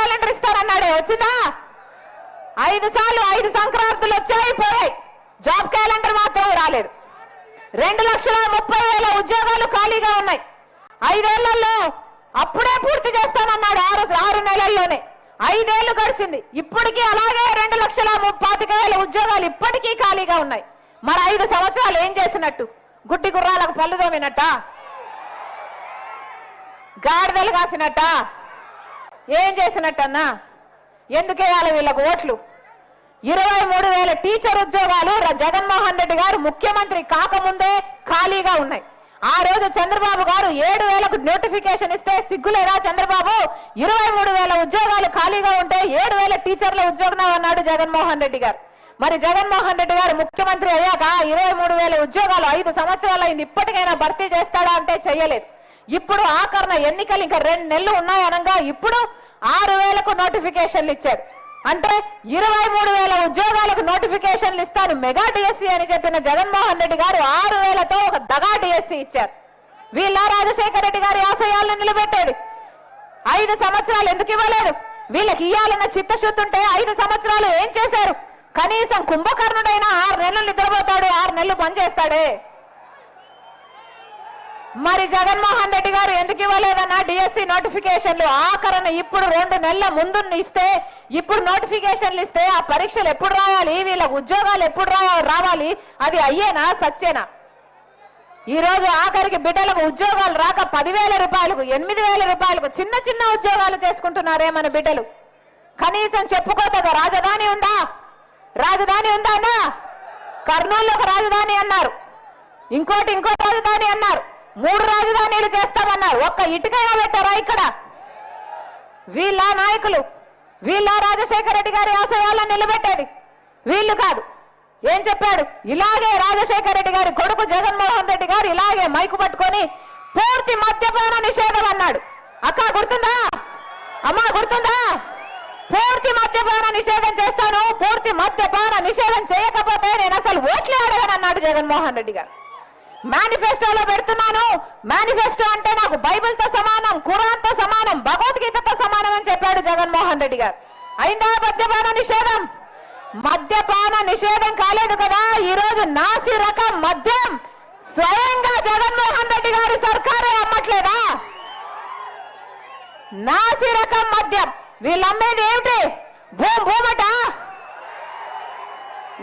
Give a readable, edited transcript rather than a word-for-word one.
Calendar ఇస్తారన్నాడే, వచ్చిందా? 5 సార్లు 5 సంక్రాంతులు వచ్చాయి పోయాయి, జాబ్ క్యాలెండర్ మాత్రం రాలేదు. 2,30,000 ఉద్యోగాలు ఖాళీగా ఉన్నాయి. 5 ఏళ్లలో అప్పుడే పూర్తి చేస్తానన్నాడు, 6 నెలల్లోనే. 5 ఏళ్లు గడిచింది, ఇప్పటికీ అలాగే 2,25,000 ఉద్యోగాలు ఇప్పటికీ ఖాళీగా ఉన్నాయి. మరి 5 సంవత్సరాలు ఏం చేసినట్టు? గుడ్డి గుర్రాలకు పళ్ళు తోమినట్ట, గాడిదలు కాసినట్ట, ఏం చేసినట్టన్నా? ఎందుకేయాలి వీళ్ళకు ఓట్లు? 23,000 టీచర్ ఉద్యోగాలు జగన్మోహన్ రెడ్డి గారు ముఖ్యమంత్రి కాకముందే ఖాళీగా ఉన్నాయి. ఆ రోజు చంద్రబాబు గారు 7,000కు నోటిఫికేషన్ ఇస్తే సిగ్గులేదా చంద్రబాబు? 23,000 ఉద్యోగాలు ఖాళీగా ఉంటే 7,000 టీచర్ల ఉద్యోగం అన్నాడు జగన్మోహన్ రెడ్డి గారు. మరి జగన్మోహన్ రెడ్డి గారు ముఖ్యమంత్రి అయ్యాక 23,000 ఉద్యోగాలు 5 సంవత్సరాలు అయింది, ఇప్పటికైనా భర్తీ చేస్తాడా అంటే చెయ్యలేదు. ఇప్పుడు ఆఖరణ ఎన్నికలు ఇంకా 2 నెలలు ఉన్నాయనగా ఇప్పుడు 6,000కు నోటిఫికేషన్లు ఇచ్చాడు. అంటే 23,000 ఉద్యోగాలకు నోటిఫికేషన్లు ఇస్తాను మెగా డిఎస్సీ అని చెప్పిన జగన్మోహన్ రెడ్డి గారు 6,000తో ఒక దగా డిఎస్సీ ఇచ్చారు. వీళ్ళ రాజశేఖర రెడ్డి గారి ఆశయాలను నిలబెట్టేది 5 సంవత్సరాలు ఎందుకు ఇవ్వలేదు? వీళ్ళకి ఇయ్యాలన్న చిత్తశుద్ధి ఉంటే 5 సంవత్సరాలు ఏం చేశారు? కనీసం కుంభకర్ణుడైనా 6 నెలలు నిద్రపోతాడు, 6 నెలలు పనిచేస్తాడే. మరి జగన్మోహన్ రెడ్డి గారు ఎందుకు ఇవ్వలేదన్నా డిఎస్సీ నోటిఫికేషన్లు? ఆఖరణ ఇప్పుడు 2 నెలల ముందు ఇస్తే, ఇప్పుడు నోటిఫికేషన్లు ఇస్తే ఆ పరీక్షలు ఎప్పుడు రావాలి? వీళ్ళ ఉద్యోగాలు ఎప్పుడు రావాలి? అది అయ్యేనా సచ్చేనా? ఈ రోజు ఆఖరికి బిడ్డలకు ఉద్యోగాలు రాక 10,000 రూపాయలకు 8,000 రూపాయలకు చిన్న చిన్న ఉద్యోగాలు చేసుకుంటున్నారే మన బిడ్డలు. కనీసం చెప్పుకోతగా రాజధాని ఉందా? రాజధాని ఉందా అన్నా? కర్నూలులో ఒక రాజధాని అన్నారు, ఇంకో రాజధాని అన్నారు, 3 రాజధానులు చేస్తామన్నారు. ఒక్క ఇటుకైనా పెట్టారా ఇక్కడ? వీళ్ళ నాయకులు, వీళ్ళ రాజశేఖర రెడ్డి గారి ఆశయాలను నిలబెట్టేది వీళ్ళు కాదు. ఏం చెప్పాడు? ఇలాగే రాజశేఖర రెడ్డి గారి కొడుకు జగన్మోహన్ రెడ్డి గారు ఇలాగే మైకు పట్టుకొని పూర్తి మద్యపాన నిషేధం అన్నాడు. అక్క గుర్తుందా? అమ్మా గుర్తుందా? పూర్తి మద్యపాన నిషేధం చేస్తాను, పూర్తి మద్యపాన నిషేధం చేయకపోతే నేను అసలు ఓట్లే అడగనన్నాడు జగన్మోహన్ రెడ్డి గారు. మేనిఫెస్టోలో పెడుతున్నాను, మేనిఫెస్టో అంటే నాకు బైబిల్తో సమానం, ఖురాన్తో సమానం, భగవద్గీతతో సమానం అని చెప్పాడు జగన్మోహన్ రెడ్డి గారు. అయిందా మద్యపాన నిషేధం? మద్యపాన నిషేధం కాలేదు కదా. ఈ రోజు నాసి రకం మద్యం స్వయంగా జగన్మోహన్ రెడ్డి గారి సర్కారే అమ్మట్లేదా? నాసి రకం మద్యం వీళ్ళు అమ్మేది ఏమిటి? భూమట